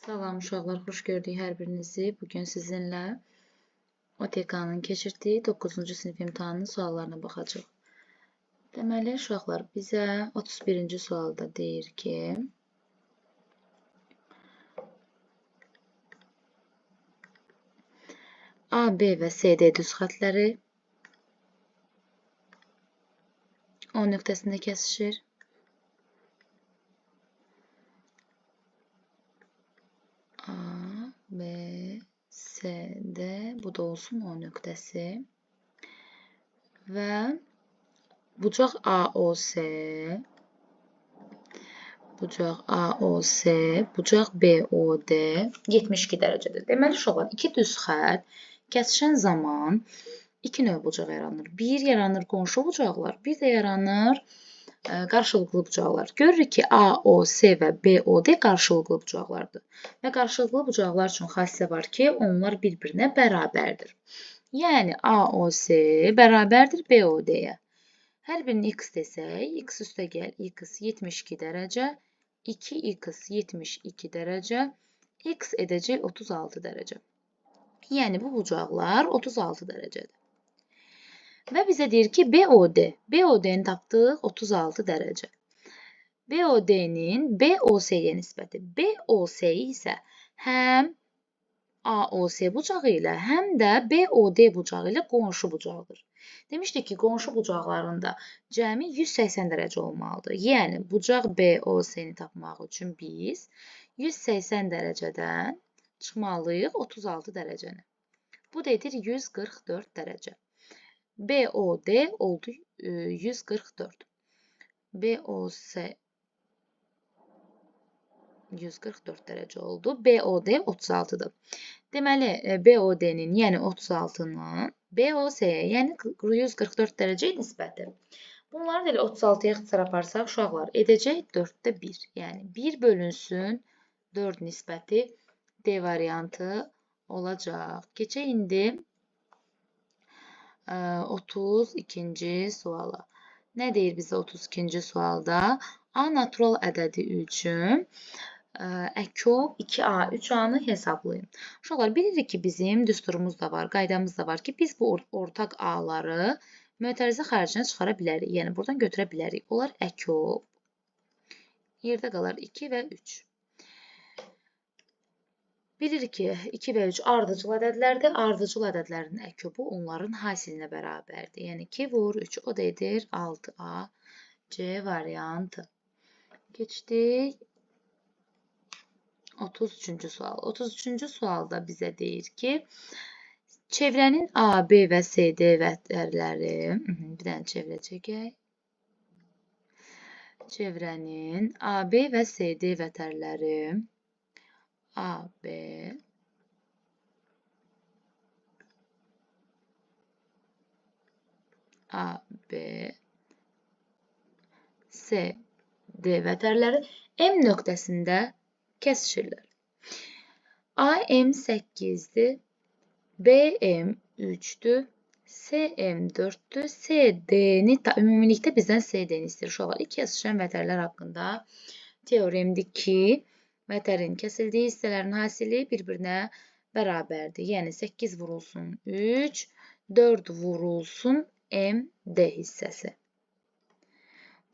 Salam uşaqlar, xoş gördük hər birinizi. Bugün sizinlə OTK-nın keçirdiyi 9-cu sinif imtahanının suallarına baxacağıq. Deməli, uşaqlar, bizə 31-ci sualda deyir ki, A, B və CD düz xətləri O nöqtəsində kəsişir. A, B, C, D, bu da olsun O nöqtəsi. Və bucaq AOC, bucaq AOC, bucaq BOD 72 dərəcədir. Deməli, uşaqlar, iki düz xətt kəsişən zaman iki növ bucaq yaranır. Bir yaranır qonşu bucaqlar, bir də yaranır qarşılıqlı bucaqlar. Görürük ki, AOC və BOD qarşılıqlı bucaqlardır. Və qarşılıqlı bucaqlar üçün xassiyə var ki, onlar bir-birinə bərabərdir. Yəni, AOC bərabərdir BOD-yə. Hər birini x desək, x üstə gəl, x 72 dərəcə, 2x 72 dərəcə, x edəcək 36 dərəcə. Yəni, bu bucaqlar 36 dərəcədir. Və bizə deyir ki, BOD. BOD-ni tapdıq 36 dərəcə. BOD-nin BOC-yə nisbəti. BOC isə həm AOC bucağı ilə, həm də BOD bucağı ilə qonşu bucaqdır. Demişdik ki, qonşu bucaqlarında cəmi 180 dərəcə olmalıdır. Yəni, bucaq BOC-ni tapmaq üçün biz 180 dərəcədən çıxmalıyıq 36 dərəcəni. Bu da edir 144 dərəcə. BOD oldu 144. BOC 144 dərəcə oldu. BOD 36-dır. Deməli, BOD-nin, yəni 36-nın BOC-yə, yəni 144 dərəcəyə nisbəti. Bunları da elə 36-ya ixtisar aparsaq, uşaqlar, edəcək 4-də 1. Yəni, 1 bölünsün 4 nisbəti D variantı olacaq. Keçək indi 32-ci suala. Nə deyir bizə 32-ci sualda? A natural ədədi üçün əkov 2A, 3A-nı hesablayın. Uşaqlar, bilirik ki, bizim düsturumuz da var, qaydamız da var ki, biz bu ortaq A-ları mötərizə xaricinə çıxara bilərik. Yəni, buradan götürə bilərik. Onlar əkov, yerdə qalar 2 və 3. Bilirik ki, 2 və 3 ardıcıl ədədlərdir. Ardıcıl ədədlərin əkobu onların hasilinə bərabərdir. Yəni, 2 vur 3, o da edir 6A, C variantı. Keçdik 33-cü sual. 33-cü sualda bizə deyir ki, çevrənin A, B və CD vətərləri, bir dənə çevrə çəkək. Çevrənin A, B və CD vətərləri A, B, A, B, C, D vətərləri M nöqtəsində kəsişirlər. AM 8-dir, BM 3-dür, CM 4-dür, CD-ni, ümumilikdə bizdən CD-ni istəyir uşaqlar. İlk kəsişən vətərlər haqqında teoremdir ki, vətərin kəsildiyi hissələrin hasili bir-birinə bərabərdir. Yəni, 8 vurulsun 3, 4 vurulsun MD hissəsi.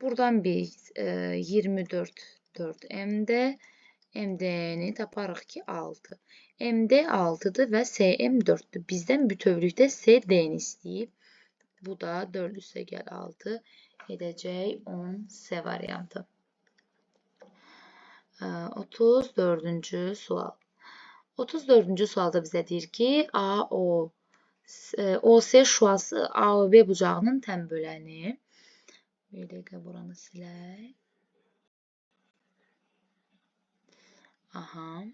Buradan biz 24 4 MD, MD-ni taparıq ki, 6. MD 6-dır və CM 4-dür. Bizdən bütövlükdə CD-ni istəyib. Bu da 4 üstə gəl 6 edəcək 10 C variantı. 34-cü sual. 34-cü sualda bizə deyir ki, OC şüası AOB bucağının tənböləni. Bir dəqiqə buranı silək. Aha.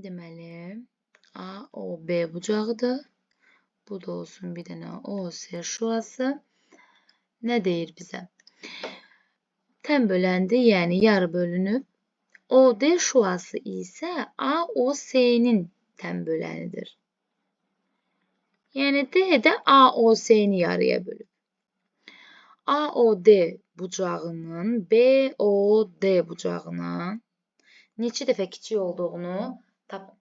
Deməli, AOB bucağıdır. Bu da olsun bir dənə OC şüası. Nə deyir bizə? Tən böləndi, yəni yarı bölünüb. OD şüası isə AOC-nin tən bölənidir. Yəni D də AOC-ni yarıya bölüb. AOD bucağının BOD bucağından neçə dəfə kiçik olduğunu tapın.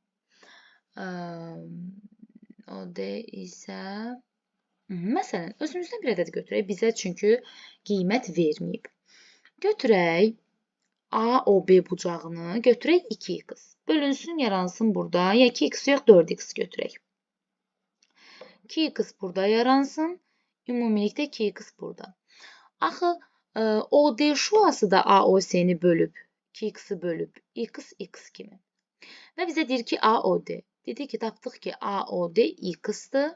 OD isə məsələn, özümüzdən bir ədəd götürək. Bizə çünki qiymət verməyib. Götürək AOB bucağını, götürək 2x. Bölünsün, yaransın burada. Ya 2x yox, 4x götürək. 2x burada yaransın. Ümumilikdə 2x burada. Axı, OD şurası da AOC-ni bölüb, 2x-i bölüb, x, x kimi. Və bizə deyir ki, AOD. Dedik ki, tapdıq ki, AOD x-dır.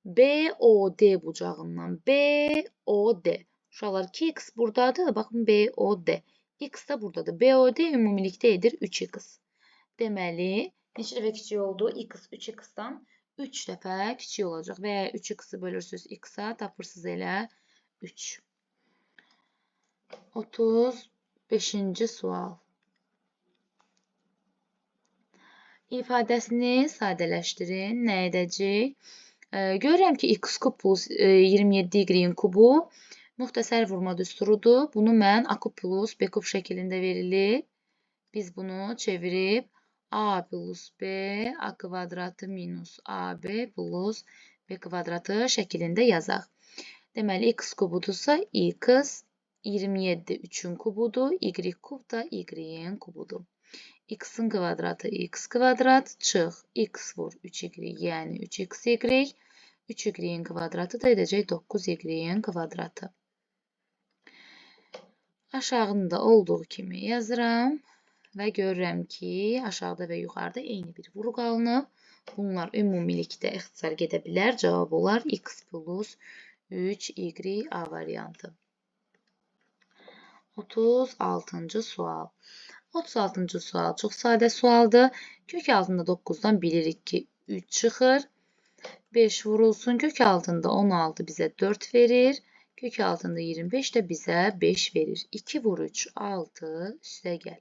BOD bucağından BOD. Uşaqlar 2x buradadır. Baxın BOD. X də buradadır. BOD ümumilikdə edir 3x. Deməli, neçə dəfə kiçik oldu? X 3x-dan 3 dəfə kiçik olacaq. Və 3x-i bölürsünüz x-a, tapırsınız elə 3. 35-ci sual. İfadəsini sadələşdirin. Nə edəcək? Görürəm ki, x kub plus 27y-in kubu müxtəsər vurma düsturudur. Bunu mən a kub plus b kub şəklində verilib. Biz bunu çevirib a plus b a kvadratı minus ab plus b kvadratı şəklində yazaq. Deməli, x kubudursa x, 27 3-ün kubudur, y kub da y-in kubudur. X-in kvadratı x kvadrat çıx, x vur 3y, yəni 3xy, 3y-in kvadratı da edəcək 9y-in kvadratı. Aşağında olduğu kimi yazıram və görürəm ki, aşağıda və yuxarıda eyni bir vuruq alınıb. Bunlar ümumilikdə ixtisar gedə bilər. Cavab olar x plus 3y a variantı. 36-cı sual. 36-cı sual çox sadə sualdır. Kök altında 9-dan bilirik ki, 3 çıxır. 5 vurulsun. Kök altında 16 bizə 4 verir. Kök altında 25 də bizə 5 verir. 2 vur 3, 6 üstə gəl.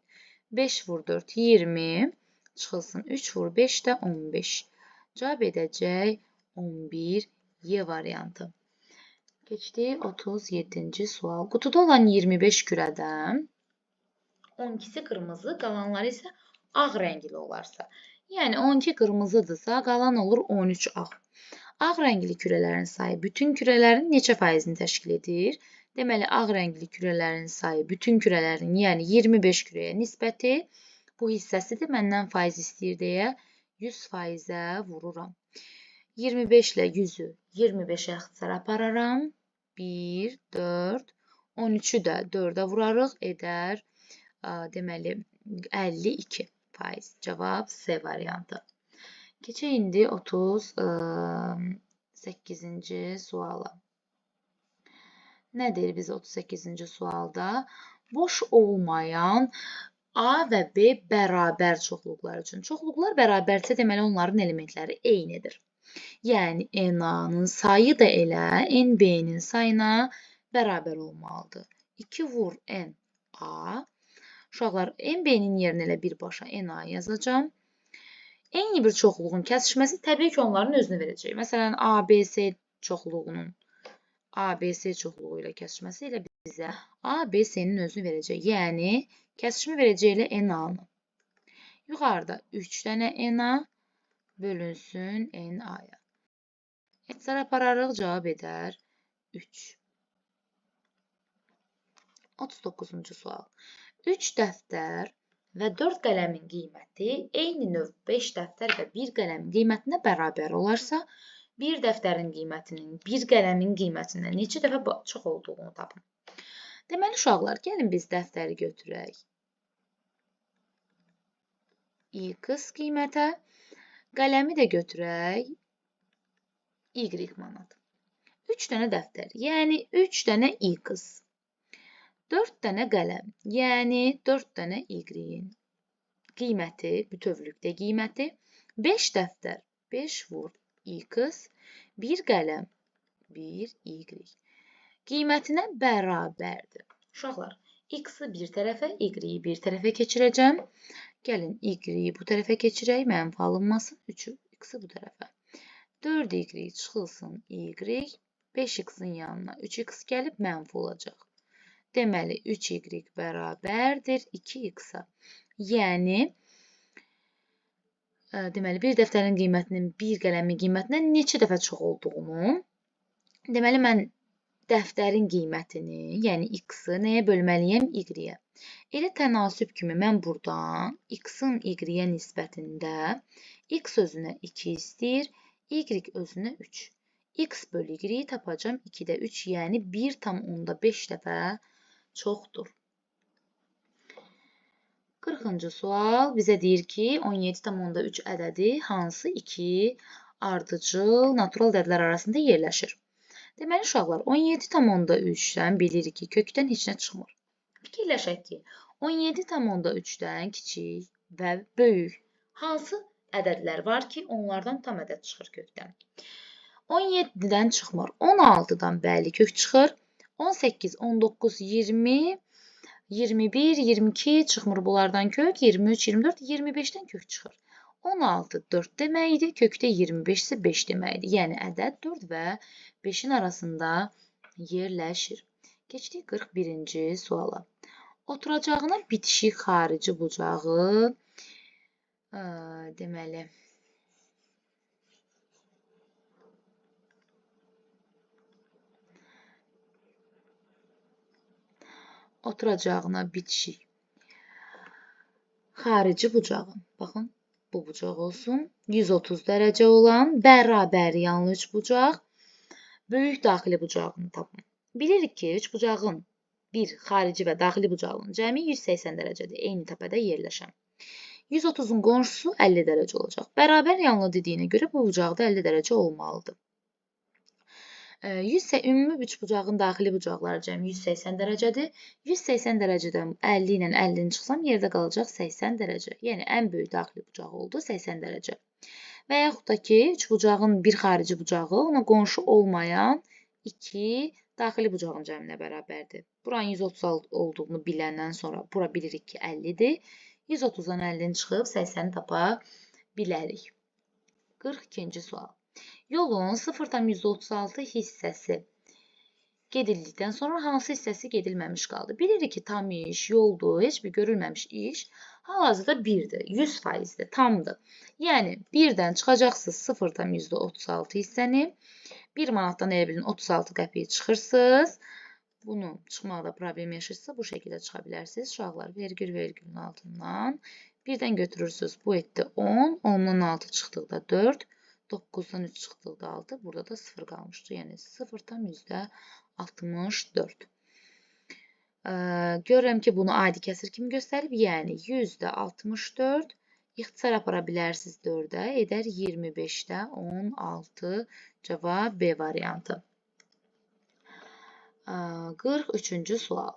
5 vur 4, 20 çıxılsın. 3 vur 5 də 15. Cavab edəcək 11 Y variantı. Keçdik 37-ci sual. Qutuda olan 25 kürədən 12-si qırmızı, qalanları isə ağ rəngli olarsa. Yəni 12 qırmızıdırsa, qalan olur 13 ağ. Ağ rəngli kürələrin sayı bütün kürələrin neçə faizini təşkil edir? Deməli, ağ rəngli kürələrin sayı bütün kürələrin, yəni 25 kürəyə nisbəti bu hissəsidir. Məndən faiz istəyir deyə 100%-ə vururam. 25 ilə 100-ü 25-ə ixtisar apararam. 1, 4, 13-ü də 4-ə vurarıq, edər deməli 52%. Cavab C variantı. Keçək indi 38-ci suala. Nə deyir biz 38-ci sualda? Boş olmayan A və B bərabər çoxluqlar üçün. Çoxluqlar bərabərsə, deməli onların elementləri eynidir. Yəni NA-nın sayı da elə NB-nin sayına bərabər olmalıdır. 2 vur NA. Uşaqlar, NB-nin yerinə elə birbaşa NA yazacağam. Eyni bir çoxluğun kəsişməsi təbii ki, onların özünü verəcək. Məsələn, ABC çoxluğunun ABC çoxluğu ilə kəsişməsi ilə bizə ABC-nin özünü verəcək. Yəni, kəsişimi verəcək ilə NA-nı. Yuxarıda 3 dənə NA bölünsün NA-ya. İxtisar apararıq, cavab edər 3. 39-cu sual. 3 dəftər və 4 qələmin qiyməti eyni növ 5 dəftər və 1 qələmin qiymətinə bərabər olarsa, 1 dəftərin qiymətinin 1 qələmin qiymətindən neçə dəfə çox olduğunu tapın. Deməli, uşaqlar, gəlin biz dəftəri götürək. X qiymətə, qələmi də götürək. Y manat. 3 dənə dəftər, yəni 3 dənə X. 4 dənə qələm, yəni 4 dənə Y-in qiyməti, bütövlükdə qiyməti 5 dəftər, 5 vur X, 1 qələm, 1 Y. Qiymətinə bərabərdir. Uşaqlar, X-i bir tərəfə, Y-i bir tərəfə keçirəcəm. Gəlin, Y-i bu tərəfə keçirək, mənfi alınmasın. 3-ü, X-i bu tərəfə. 4Y çıxılsın Y. 5x-in yanına 3x gəlib mənfi olacaq. Deməli, 3y bərabərdir 2x-a. Yəni, deməli, bir dəftərin qiymətinin bir qələmin qiymətindən neçə dəfə çox olduğunu, deməli, mən dəftərin qiymətini, yəni x-ı nəyə bölməliyəm? Y-yə. Elə tənasüb kimi mən buradan x-ın y-yə nisbətində x özünə 2 istəyir, y özünə 3. X bölü y tapacam 2-də 3, yəni 1,5 dəfə çoxdur. 40-cı sual bizə deyir ki, 17,3 ədədi hansı iki ardıcıl natural ədədlər arasında yerləşir? Deməli, uşaqlar, 17,3-dən bilirik ki, kökdən heç nə çıxmır. Fikirləşək ki, 17,3-dən kiçik və böyük hansı ədədlər var ki, onlardan tam ədəd çıxır kökdən? 17-dən çıxmır. 16-dan bəli kök çıxır. 18, 19, 20, 21, 22 çıxmır bunlardan kök. 23, 24, 25-dən kök çıxır. 16 4 deməkdir. Kökdə 25 isə 5 deməkdir. Yəni ədəd 4 və 5-in arasında yerləşir. Keçdik 41-ci suala. Oturacağına bitişik xarici bucağı deməli oturacağına bitişik xarici bucağı. Baxın, bu bucaq olsun. 130 dərəcə olan bərabər yanlı üç bucaq. Böyük daxili bucağını tapın. Bilirik ki, üç bucağın bir xarici və daxili bucağının cəmi 180 dərəcədir. Eyni təpədə yerləşən. 130-un qonşusu 50 dərəcə olacaq. Bərabər yanlı dediyinə görə bu bucaqda 50 dərəcə olmalıdır. Ümumi üç bucağın daxili bucaqları cəmi 180 dərəcədir. 180 dərəcədən 50 ilə 50-ni çıxsam yerdə qalacaq 80 dərəcə. Yəni, ən böyük daxili bucağı oldu 80 dərəcə. Və yaxud da ki, üç bucağın bir xarici bucağı ona qonşu olmayan 2 daxili bucağın cəminə bərabərdir. Buranın 136 olduğunu biləndən sonra bura bilirik ki, 50-dir. 130-dan 50-ni çıxıb 80-ni tapa bilərik. 42-ci sual. Yolun 0,36 hissəsi gedildikdən sonra hansı hissəsi gedilməmiş qaldı? Bilirik ki, tam iş, yoldur, heç bir görülməmiş iş hal-hazırda 1-dir, 100%-dir, tamdır. Yəni, 1-dən çıxacaqsınız 0,36 hissəni, 1 manatdan elə bilin 36 qəpiyi çıxırsınız. Bunu çıxmaqda problem yaşayırsa bu şəkildə çıxa bilərsiniz. Uşaqlar, vergülün altından 1-dən götürürsünüz. Bu etdi 10, 10-dan 6 çıxdıqda 4, 9-dan 3 çıxdıqda 6, burada da 0 qalmışdı. Yəni 0,64. Görürəm ki, bunu adi kəsir kimi göstərib. Yəni 100,64 ixtisar apara bilərsiniz 4-ə, edər 25-də 16. Cavab B variantı. 43-cü sual.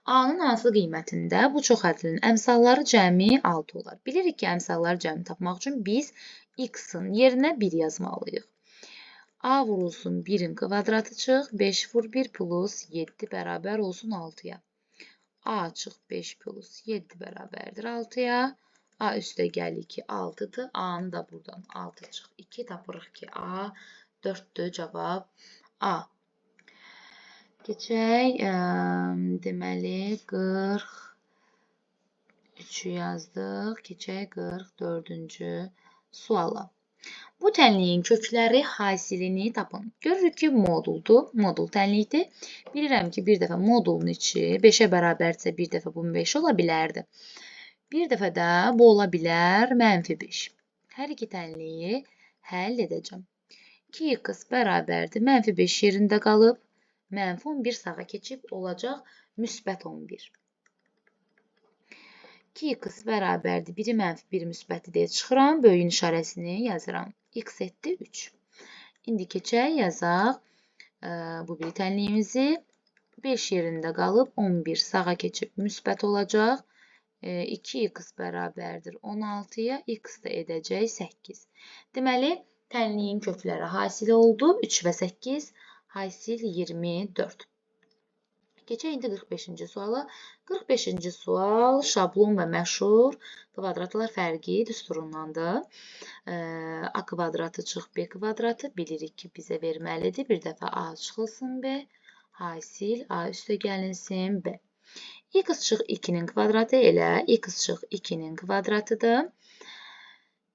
A-nın hansı qiymətində bu çox ədədin əmsalları cəmi 6 olar? Bilirik ki, əmsalları cəmi tapmaq üçün biz x-in yerinə 1 yazmalıyıq. A vurulsun 1-in kvadratı çıx, 5 vur 1 plus 7 bərabər olsun 6-ya. A çıx 5 plus 7 bərabərdir 6-ya. A üstə gəlir ki, 6-dır. A-nı da buradan 6 çıx 2 tapırıq ki, A 4-dür. Cavab A. Keçək, deməli, 43-ü yazdıq. Keçək 44-cü suala. Bu tənliyin kökləri hasilini tapın. Görürük ki, moduldur. Modul tənlikdir. Bilirəm ki, bir dəfə modulun içi 5-ə bərabərdirsə, bir dəfə bu 5 ola bilərdi. Bir dəfə də bu ola bilər -5. Hər iki tənliyi həll edəcəm. 2x bərabərdir. -5 yerində qalıb. -11 sağa keçib olacaq -11. 2x bərabərdir. Biri mənfi, biri müsbəti deyə çıxıram. Böyüyün işarəsini yazıram. X etdi 3. İndi keçək yazaq bu bir tənliyimizi. 5 yerində qalıb 11 sağa keçib müsbət olacaq. 2x bərabərdir 16-ya. X də edəcək 8. Deməli, tənliyin kökləri hasili oldu. 3 və 8. Hasil 24. Keçək indi 45-ci suala. 45-ci sual şablon və məşhur kvadratlar fərqi düsturundandır. A kvadratı çıx B kvadratı bilirik ki, bizə verməlidir. Bir dəfə A çıxılsın B, hasil A üstə gəlinsin B. X çıx 2-nin kvadratı elə X çıx 2-nin kvadratıdır.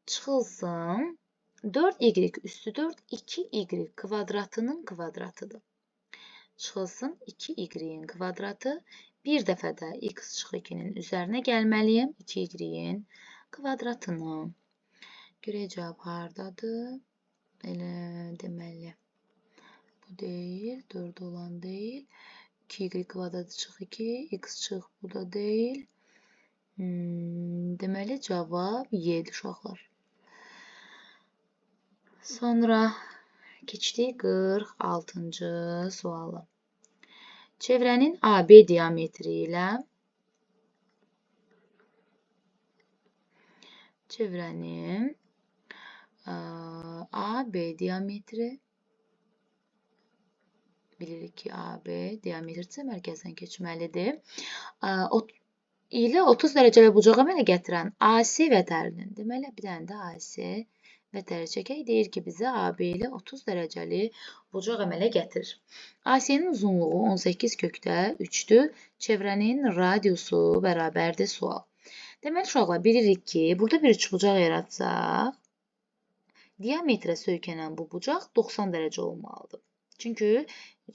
Çıxılsın 4y üstü 4 2y kvadratının kvadratıdır. Çıxılsın 2y-in kvadratı. Bir dəfə də x çıx 2-nin üzərinə gəlməliyəm. 2y-in kvadratını. Görək cavab hardadır? Elə deməli. Bu deyil. 4 olan deyil. 2y kvadratı çıx 2. X çıx bu da deyil. Deməli cavab Y-dir uşaqlar. Sonra keçdik 46-cı sualı. Çevrənin AB diametri ilə çevrənin AB diametri bilirik ki, AB diametrdirsə mərkəzdən keçməlidir. ilə 30 dərəcəli bucağı əmələ gətirən AC vətərinin, deməli bir dənə də AC vətəri çəkək, deyir ki, bizə AB ilə 30 dərəcəli bucaq əmələ gətirir. AC-nin uzunluğu 18 kökdə 3-dür, çevrənin radiusu bərabərdir sual. Deməli, uşaqlar, bilirik ki, burada bir üçbucaq yaratsaq, diametrə söykənən bu bucaq 90 dərəcə olmalıdır. Çünki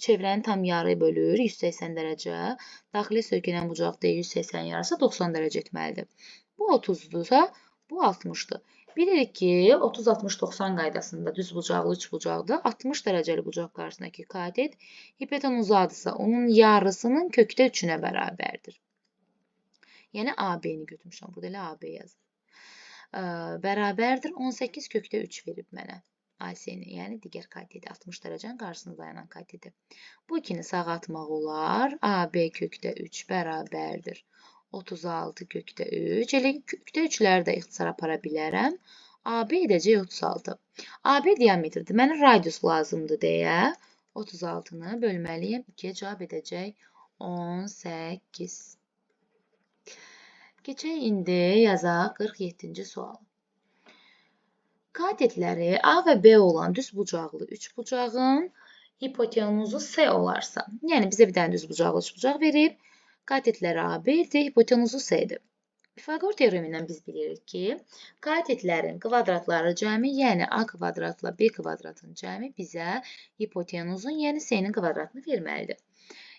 çevrəni tam yarı bölür, 180 dərəcə, daxili söykənən bucaq deyil, 180 yarısı 90 dərəcə etməlidir. Bu 30-dursa, bu 60-dır. Bilirik ki, 30-60-90 qaydasında düz bucaqlı üç bucaqda 60 dərəcəli bucaq qarşısındakı katet hipotenuzadısa, onun yarısının kökdə 3-ünə bərabərdir. Yəni, AB-ni götürmüşəm. Burada elə AB yazır. Bərabərdir 18 kökdə 3 verib mənə. AC-ni, yəni digər kateti, 60 dərəcənin qarşısında dayanan kateti. Bu ikini sağa atmaq olar. AB kökdə 3 bərabərdir 36 kökdə 3. Elə kökdə 3-ləri də ixtisar apara bilərəm. AB edəcək 36. AB diametrdir. Mənə radius lazımdır deyə 36-nı bölməliyəm. 2-yə cavab edəcək 18. Keçək indi yazaq 47-ci sual. Katetləri A və B olan düz bucaqlı üç bucağın hipotenuzu S olarsa, yəni bizə bir dənə düz bucaqlı üç bucaq verib, katetləri AB-dir, hipotenuzu S-dir. Pifaqor teoremindən biz bilirik ki, katetlərin kvadratları cəmi, yəni A kvadratla B kvadratın cəmi bizə hipotenuzun, yəni S-nin kvadratını verməlidir.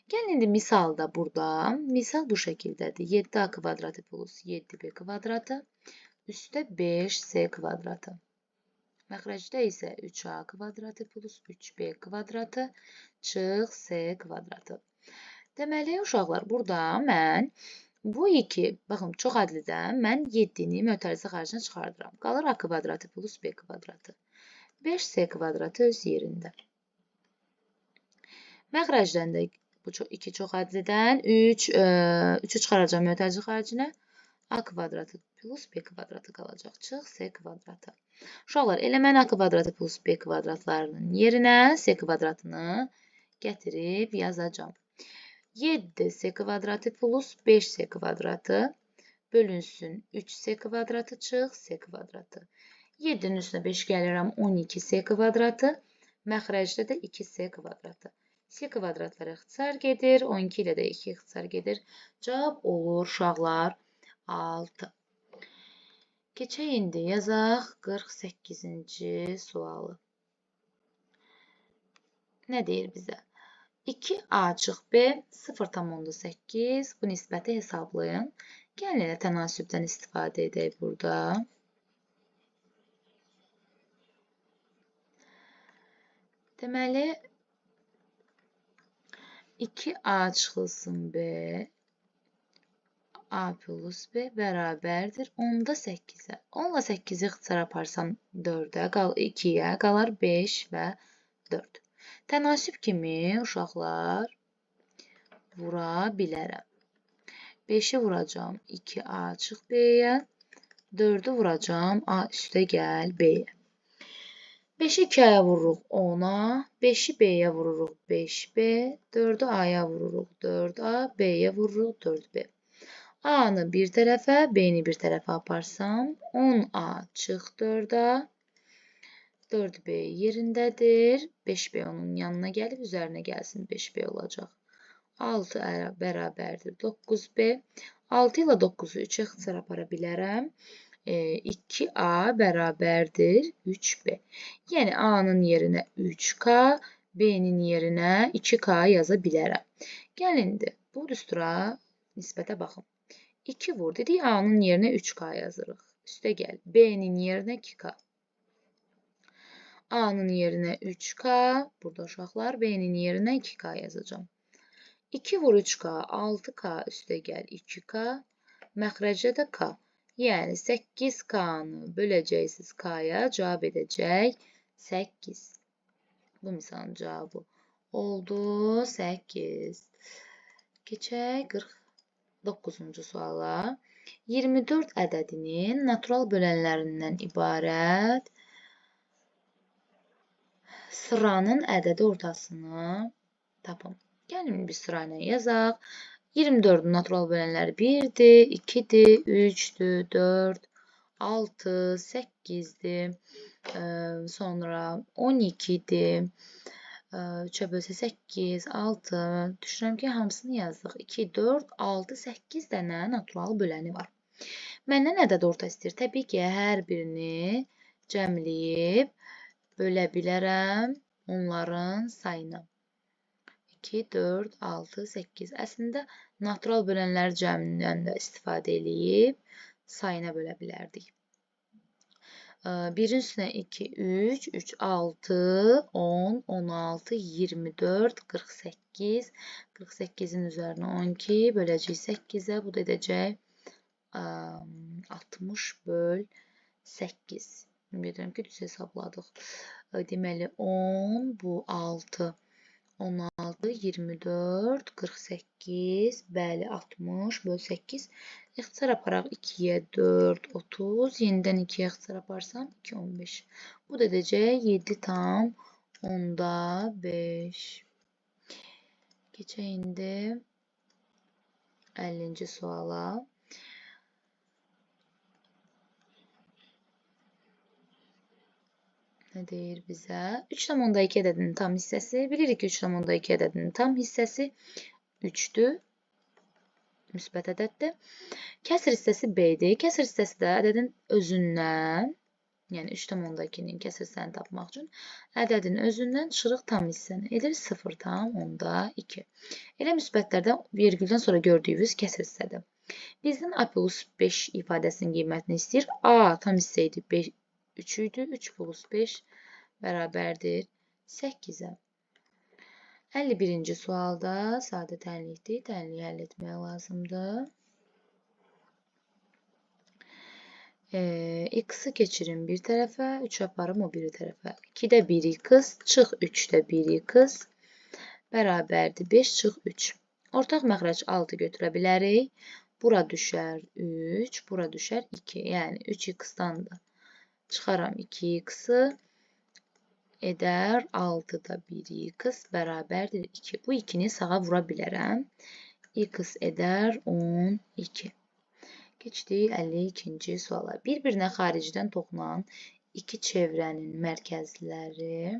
Gəlin indi misalda burada, misal bu şəkildədir. 7A kvadratı plus 7B kvadratı üstə 5C kvadratı. Məxrəcdə isə 3A kvadratı plus 3B kvadratı çıx C kvadratı. Deməli, uşaqlar, burada mən bu iki, baxın, çox ədlidən mən 7-ni mötərizə xaricində çıxardıram. Qalır A kvadratı plus B kvadratı. 5C kvadratı öz yerində. Məxrəcdən də bu iki çox ədlidən 3'ü çıxaracam mötərizə xaricinə. A kvadratı plus B kvadratı qalacaq. Çıx C kvadratı. Uşaqlar, elə mən A kvadratı plus B kvadratlarının yerinə C kvadratını gətirib yazacam. 7C kvadratı plus 5C kvadratı bölünsün 3C kvadratı çıx C kvadratı. 7-nin üstünə 5 gəlirəm 12C kvadratı. Məxrəcdə də 2C kvadratı. C kvadratlar ixtisar gedir. 12 ilə də 2 ixtisar gedir. Cavab olur uşaqlar 6. Keçək indi yazaq 48-ci sualı. Nə deyir bizə? 2A çıx B 0,8. Bu nisbəti hesablayın. Gəlin elə tənasübdən istifadə edək burada. Deməli, 2A çıxılsın B A plus B bərabərdir 10-da 8-ə. 10-la 8-i ixtisar aparsam 4-ə, 2-yə, qalar 5 və 4. Tənasüb kimi uşaqlar vura bilərəm. 5-i vuracam 2A çıx B-yə, 4-ü vuracam A üstə gəl B-yə. 5-i 2-yə vururuq 10-a, 5-i B-yə vururuq 5B, 4-ü A-ya vururuq 4A, B-yə vururuq 4B. A-nı bir tərəfə, B-ni bir tərəfə aparsam, 10A çıx 4A, 4B yerindədir, 5B onun yanına gəlib, üzərinə gəlsin 5B olacaq. 6 bərabərdir 9B, 6 ilə 9-u 3 ixtisar apara bilərəm. 2A bərabərdir 3B. Yəni A-nın yerinə 3K, B-nin yerinə 2K yaza bilərəm. Gəlin indi bu düstura nisbətə baxın. 2 vur dedik, A-nın yerinə 3K yazırıq. Üstə gəl, B-nin yerinə 2K. A-nın yerinə 3K, burada uşaqlar, B-nin yerinə 2K yazacağım. 2 vur 3K, 6K, üstə gəl 2K, məxrəcdə də K. Yəni 8K-nı böləcəksiniz K-ya, cavab edəcək 8. Bu misalın cavabı oldu 8. Keçək 49-cu suala. 24 ədədinin natural bölənlərindən ibarət sıranın ədədi ortasını tapın. Gəlin bir sıra ilə yazaq. 24-ün natural bölənləri 1-dir, 2-dir, 3-dür, 4, 6, 8-dir, sonra 12-dir, 3-ə bölsə 8, 6, düşünürəm ki, hamısını yazdıq. 2, 4, 6, 8 dənə natural böləni var. Məndən ədəd orta istəyir. Təbii ki, hər birini cəmləyib bölə bilərəm onların sayına. 2, 4, 6, 8. Əslində, natural bölənlər cəmindən də istifadə edib sayına bölə bilərdik. 1-in üstünə 2, 3, 3, 6, 10, 16, 24, 48. 48-in üzərinə 12 böləcək 8-ə. Bu da edəcək 60 böl 8. Bilirəm ki, düz hesabladıq. Deməli, 10, bu 6. 16, 24, 48, bəli, 60 böl 8. İxtisar aparaq 2-yə 4, 30. Yenidən 2-yə ixtisar aparsam 2, 15. Bu da edəcək 7,5. Keçək indi 50-ci suala. Nə deyir bizə? 3,2 ədədinin tam hissəsi. Bilirik ki, 3,2 ədədinin tam hissəsi 3-dür. Müsbət ədəddir. Kəsr hissəsi B-dir. Kəsr hissəsi də ədədin özündən, yəni 3,2-nin kəsr hissəsini tapmaq üçün ədədin özündən çıxırıq tam hissəni. Edir 0,2. Elə müsbətlərdən vergüldən sonra gördüyünüz kəsr hissədir. Bizdən A plus 5 ifadəsinin qiymətini istəyir. A tam hissə idi 3 idi. 3 plus 5 bərabərdir 8-ə. 51-ci sualda sadə tənlikdir. Tənliyi həll etmək lazımdır. X-i keçirin bir tərəfə, 3 aparım o biri tərəfə. 2-də 1x, çıx 3-də 1x bərabərdir 5 çıx 3. Ortaq məxrəc 6 götürə bilərik. Bura düşər 3, bura düşər 2. Yəni 3x-dan da çıxaram 2x-i, edər 6-da 1x bərabərdir 2. Bu 2-ni sağa vura bilərəm. X edər 12. Keçdik 52-ci suala. Bir-birinə xaricdən toxunan iki çevrənin mərkəzləri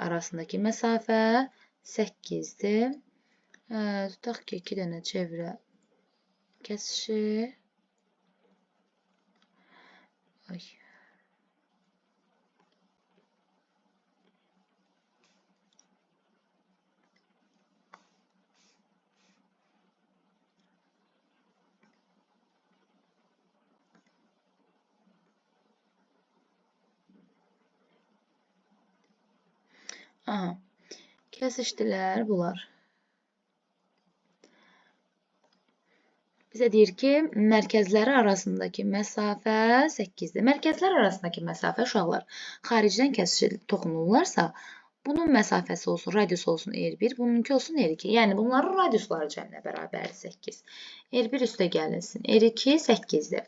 arasındakı məsafə 8-dir. Tutaq ki, 2 dənə çevrə kəsişir. Aha, kəsişdilər bunlar. Bizə deyir ki, mərkəzləri arasındakı məsafə 8-dir. Mərkəzlər arasındakı məsafə, uşaqlar, xaricdən toxunurlarsa, bunun məsafəsi olsun, radius olsun R1, bununki olsun R2. Yəni, bunların radiusları cəminə bərabərdir 8. R1 üstə gəlinsin, R2 8-dir.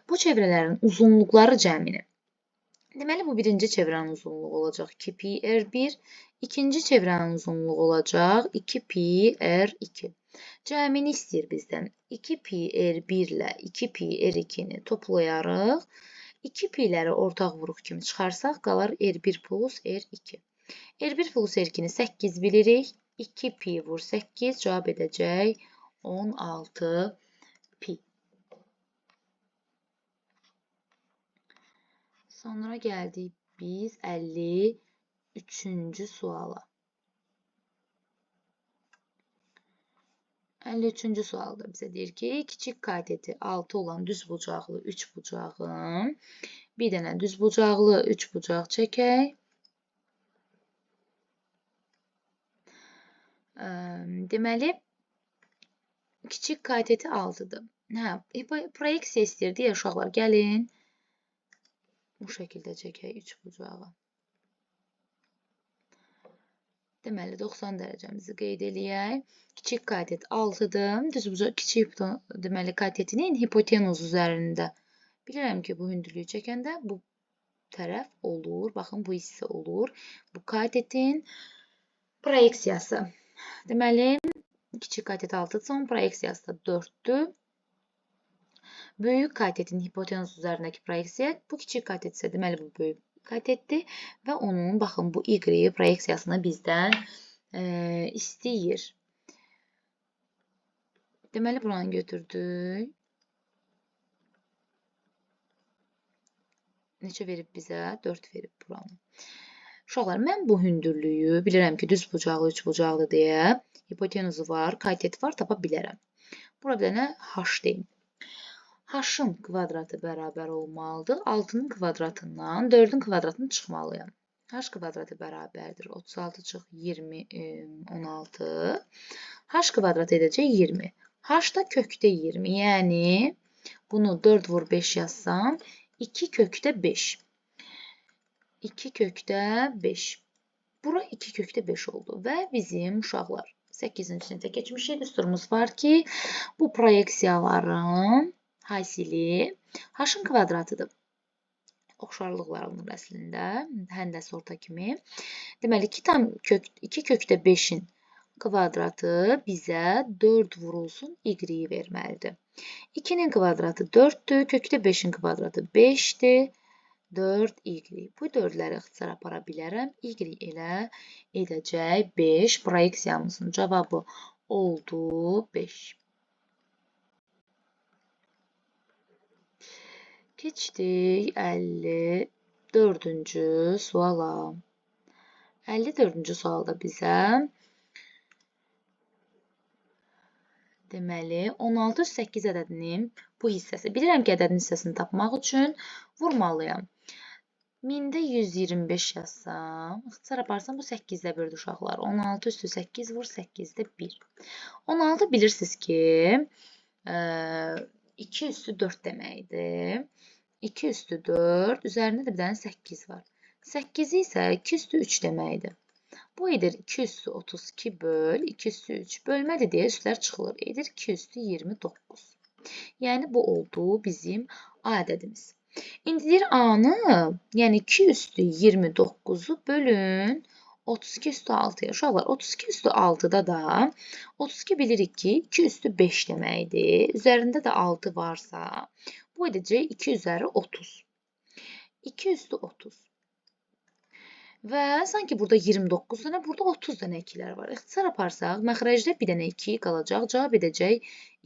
Bu çevrələrin uzunluqları cəmini Deməli, bu birinci çevrənin uzunluğu olacaq 2pi r1. İkinci çevrənin uzunluğu olacaq 2pi r2. Cəmini istəyir bizdən. 2pi r1 ilə 2pi r2-ni toplayarıq. 2pi'ləri ortaq vuruq kimi çıxarsaq, qalar r1 plus r2. r1 plus r2-ni 8 bilirik. 2pi vur 8 cavab edəcək 16 pi. Sonra gəldik biz 53-cü suala. 53-cü sualda bizə deyir ki, kiçik kateti 6 olan düzbucaqlı 3 bucağın bir dənə düzbucaqlı 3 bucaq çəkək. Deməli, kiçik kateti 6-dır. Proyeksiya istəyir deyə uşaqlar gəlin. Bu şəkildə çəkək 3 bucağı. Deməli, 90 dərəcəmizi qeyd eləyək. Kiçik katet 6-dır. Düzbucaq kiçik deməli katetinin hipotenuzu üzərində. Bilirəm ki, bu hündürlüyü çəkəndə bu tərəf olur. Baxın, bu hissə olur. Bu katetin proyeksiyası. Deməli, kiçik katet 6-dırsa, onun proyeksiyası da 4-dür. Böyük katetin hipotenuzu üzərindəki proyeksiya, bu kiçik katet isə deməli bu böyük katetdir və onun baxın bu y proyeksiyasını bizdən istəyir. Deməli buranı götürdük. Neçə verib bizə? 4 verib buranı. Uşaqlar, mən bu hündürlüyü bilirəm ki, düz bucaqlı, 3 bucaqlı deyə hipotenuzu var, katet var, tapa bilərəm. Burada bir dənə h deyim. H-ın kvadratı bərabər olmalıdır. 6-nın kvadratından 4-ün kvadratını çıxmalıyam. H kvadratı bərabərdir. 36 çıx 20, 16. H kvadrat edəcək 20. H da kökdə 20. Yəni, bunu 4 vur 5 yazsam, 2 kökdə 5. 2 kökdə 5. Bura 2 kökdə 5 oldu. Və bizim uşaqlar 8-ci sinifdə keçmişik. Düsturumuz var ki, bu proyeksiyaların hasili h-ın kvadratıdır. Oxşarlıq var onun əslində, həndəs orta kimi. Deməli, 2 kökdə 5-in kvadratı bizə 4 vurulsun y verməlidir. 2-nin kvadratı 4-dür, kökdə 5-in kvadratı 5-dir, 4y. Bu 4-ləri ixtisar apara bilərəm. Y elə edəcək 5. Proyeksiyamızın cavabı oldu 5. Keçdik 54-cü suala. 54-cü sualda bizə deməli 16 üstə 8 ədədinin bu hissəsi. Bilirəm ki, ədədin hissəsini tapmaq üçün vurmalıyam. 1000-də 125 yazsam, ixtisar aparsam bu 8-də 1-dir uşaqlar. 16 üstü 8 vur 8-də 1. 16 bilirsiniz ki, 2 üstü 4 deməkdir. 2 üstü 4, üzərində də bir dənə 8 var. 8 isə 2 üstü 3 deməkdir. Bu edir 2 üstü 32 böl 2 üstü 3. Bölmədir deyə üstlər çıxılır. Edir 2 üstü 29. Yəni, bu oldu bizim A ədədimiz. İndi deyir A-nı, yəni 2 üstü 29-u bölün 32 üstü 6-ya. Uşaqlar, 32 üstü 6-da da 32 bilirik ki, 2 üstü 5 deməkdir. Üzərində də 6 varsa, bu edəcək 2 üzəri 30. 2 üstü 30. Və sanki burada 29 dənə, burada 30 dənə 2-lər var. İxtisar aparsaq, məxrəcdə bir dənə 2 qalacaq. Cavab edəcək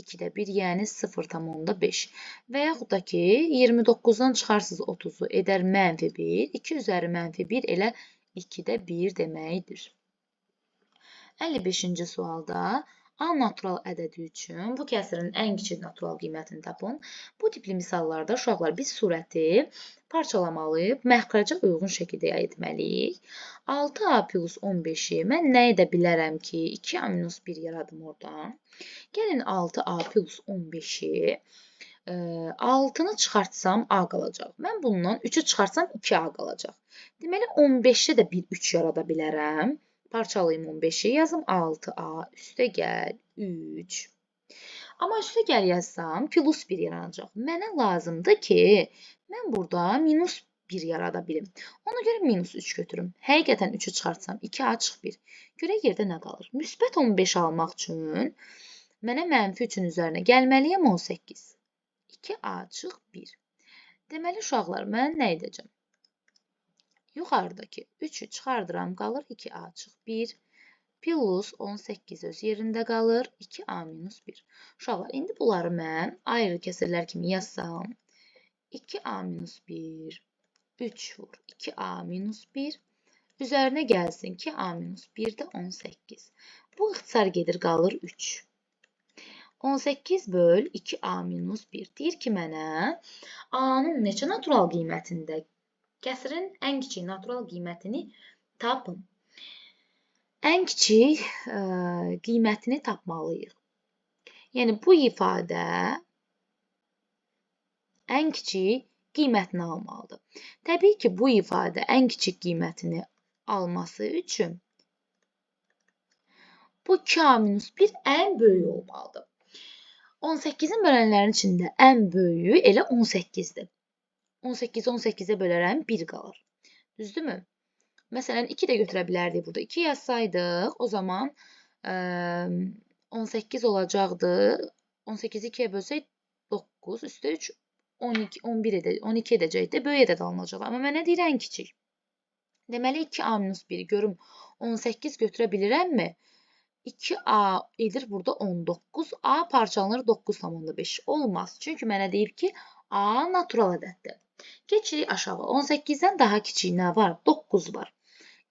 2-də 1, yəni 0,5. Və yaxud da ki, 29-dan çıxarsınız 30-u edər -1. 2 üzəri -1 elə 2-də 1 deməkdir. 55-ci sualda A natural ədədi üçün bu kəsirin ən kiçik natural qiymətini tapın. Bu tipli misallarda uşaqlar biz surəti parçalamalıyıq, məxrəcə uyğun şəkildə etməliyik. 6A plus 15-i mən nə edə bilərəm ki, 2A minus 1 yaradım oradan. Gəlin 6A plus 15-i 6-nı çıxartsam A qalacaq. Mən bundan 3-ü çıxartsam 2A qalacaq. Deməli, 15-də də bir 3 yarada bilərəm. Parçalayım 15-i, yazım 6A, üstə gəl 3. Amma üstə gəl yazsam, plus 1 yaranacaq. Mənə lazımdır ki, mən burada minus 1 yarada bilim. Ona görə minus 3 götürüm. Həqiqətən 3-ü çıxartsam 2A çıxır 1. Görə yerdə nə qalır? Müsbət 15 almaq üçün mənə mənfi 3-ün üzərinə gəlməliyəm 18. 2A çıx 1. Deməli, uşaqlar, mən nə edəcəm? Yuxarıdakı 3-ü çıxardıram, qalır 2A çıx 1. Plus 18 öz yerində qalır. 2A minus 1. Uşaqlar, indi bunları mən ayrı kəsirlər kimi yazsam. 2A minus 1. 3 vur. 2A minus 1. Üzərinə gəlsin ki, A minus 1 də 18. Bu ixtisar gedir, qalır 3. 18 böl 2A minus 1. Deyir ki, mənə A-nın neçə natural qiymətində? Kəsirin ən kiçik natural qiymətini tapın. Ən kiçik qiymətini tapmalıyıq. Yəni, bu ifadə ən kiçik qiymətini almalıdır. Təbii ki, bu ifadə ən kiçik qiymətini alması üçün bu 2A-1 ən böyük olmalıdır. 18-in bölənlərin içində ən böyüyü elə 18-dir. 18-i 18-ə bölərəm, 1 qalır. Düzdürmü? Məsələn, 2 də götürə bilərdik burada. 2 yazsaydıq, o zaman 18 olacaqdı. 18-i 2-yə bölsək 9, üstə 3, 12, 11 edəcək, 12 edəcəkdir. Böyük ədəd alınacaq. Amma mənə deyir ən kiçik. Deməli, 2A-1 görüm 18 götürə bilirəmmi? 2A edir burada 19. A parçalanır 9,5. Olmaz. Çünki mənə deyib ki, A natural ədəddir. Keçirik aşağı. 18-dən daha kiçik nə var? 9 var.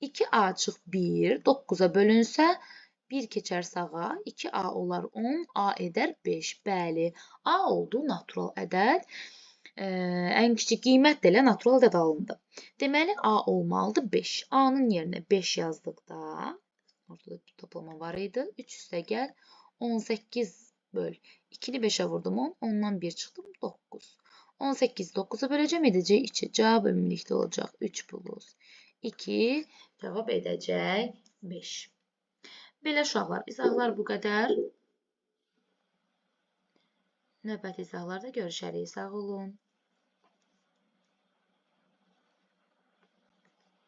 2A çıx 1, 9-a bölünsə, 1 keçər sağa, 2A olar 10, A edər 5. Bəli, A oldu natural ədəd. Ən kiçik qiymət də elə natural ədəd alındı. Deməli, A olmalıdır 5. A-nın yerinə 5 yazdıqda, orada toplama var idi, 3 üstə gəl, 18 böl. 2-ni 5-ə vurdum 10, ondan 1 çıxdım 9. 18-i 9-a böləcəm, edəcək 2. Cavab ümumilikdə olacaq 3 plus 2, cavab edəcək 5. Belə uşaqlar, izahlar bu qədər. Növbəti izahlarda görüşərik. Sağ olun.